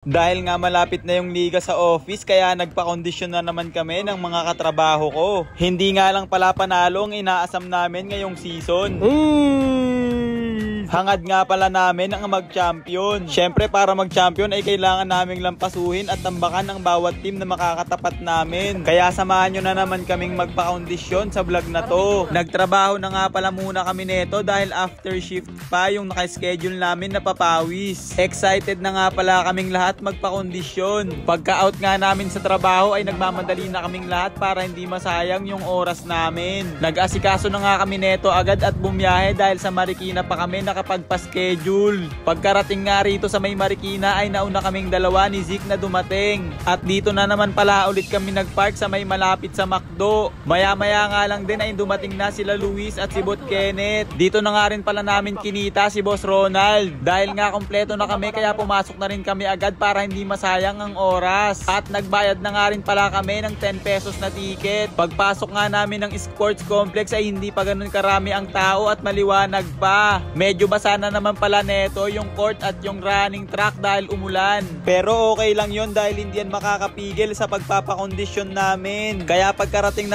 Dahil nga malapit na yung liga sa office, kaya nagpa-kondisyon na naman kami ng mga katrabaho ko. Hindi nga lang pala panalo ang inaasam namin ngayong season. Hangad nga pala namin ang mag-champion. Syempre para mag-champion ay kailangan naming lampasuhin at tambakan ang bawat team na makakatapat namin. Kaya samahan nyo na naman kaming magpa-kondisyon sa vlog na to. Nagtrabaho na nga pala muna kami neto dahil after shift pa yung naka-schedule namin na papawis. Excited na nga pala kaming lahat magpa-kondisyon. Pagka-out nga namin sa trabaho ay nagmamadali na kaming lahat para hindi masayang yung oras namin. Nag-asikaso na nga kami neto agad at bumiyahe dahil sa Marikina pa kami nakapagpa-schedule. Pagkarating nga rito sa may Marikina ay nauna kaming dalawa ni Zeke na dumating. At dito na naman pala ulit kami nagpark sa may malapit sa McDo. Maya-maya nga lang din ay dumating na sila Luis at si Bot Kenneth. Dito na nga rin pala namin kinita si Boss Ronald. Dahil nga kompleto na kami kaya pumasok na rin kami agad para hindi masayang ang oras. At nagbayad na nga rin pala kami ng 10 pesos na ticket. Pagpasok nga namin ng sports complex ay hindi pa ganun karami ang tao at maliwanag pa. Medyo basa na naman pala neto yung court at yung running track dahil umulan. Pero okay lang yon dahil hindi yan makakapigil sa pagpapakondisyon namin. Kaya pagkarating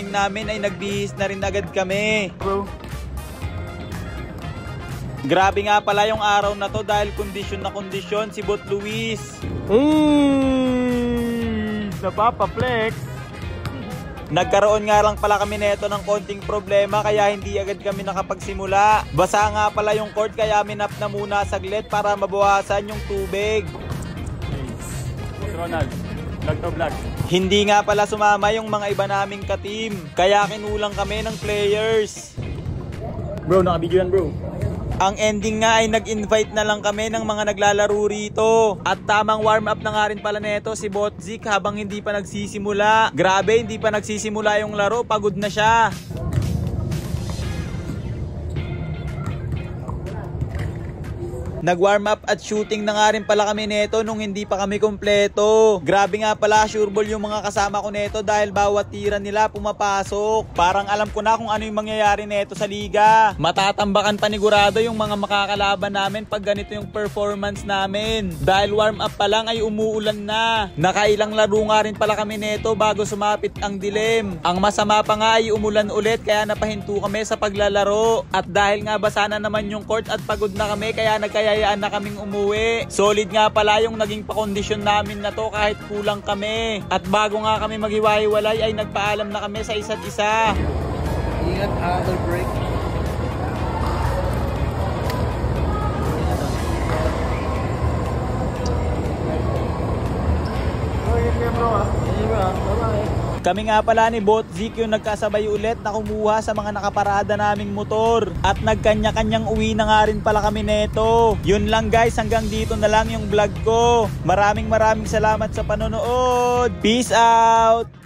namin ay nagbihis na rin agad kami. Bro. Grabe nga pala yung araw na to dahil kondisyon na kondisyon si Bot Luis. Napapa-flex. Nagkaroon nga lang pala kami neto ng konting problema kaya hindi agad kami nakapagsimula. Basa nga pala yung court kaya minap na muna saglit para mabawasan yung tubig. Ronald, vlog to vlog. Hindi nga pala sumama yung mga iba naming ka-team kaya kinulang kami ng players. Bro, naka-video yan bro. Ang ending nga ay nag-invite na lang kami ng mga naglalaro rito. At tamang warm-up na nga rin pala neto si Bot Zeke habang hindi pa nagsisimula. Grabe, hindi pa nagsisimula yung laro, pagod na siya. Nag-warm up at shooting na nga rin pala kami neto nung hindi pa kami kompleto. Grabe nga pala, sureball yung mga kasama ko neto dahil bawat tira nila pumapasok. Parang alam ko na kung ano yung mangyayari neto sa liga. Matatambakan panigurado yung mga makakalaban namin pag ganito yung performance namin. Dahil warm up pa lang ay umuulan na. Nakailang laro nga rin pala kami neto bago sumapit ang dilim. Ang masama pa nga ay umulan ulit kaya napahinto kami sa paglalaro. At dahil nga basa na naman yung court at pagod na kami kaya nagkayayaan na kaming umuwi. Solid nga pala yung naging pakondisyon namin na to kahit kulang kami. At bago nga kami maghiwa-hiwalay ay nagpaalam na kami sa isa't isa. Ingat, other break. Kami nga pala ni Bot Zeke yung nagkasabay ulit na kumuha sa mga nakaparada naming motor. At nagkanya-kanyang uwi na nga rin pala kami neto. Yun lang guys, hanggang dito na lang yung vlog ko. Maraming salamat sa panonood. Peace out!